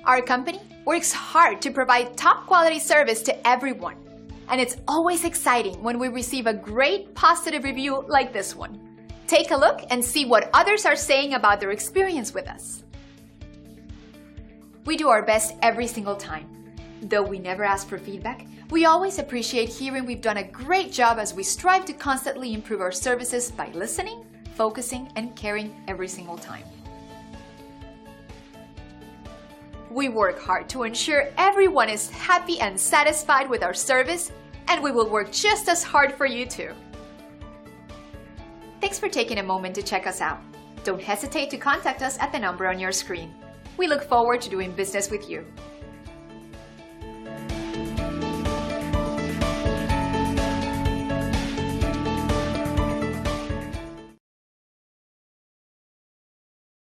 Our company works hard to provide top quality service to everyone. And it's always exciting when we receive a great positive review like this one. Take a look and see what others are saying about their experience with us. We do our best every single time. Though we never ask for feedback, we always appreciate hearing we've done a great job as we strive to constantly improve our services by listening, focusing, and caring every single time. We work hard to ensure everyone is happy and satisfied with our service, and we will work just as hard for you too. Thanks for taking a moment to check us out. Don't hesitate to contact us at the number on your screen. We look forward to doing business with you.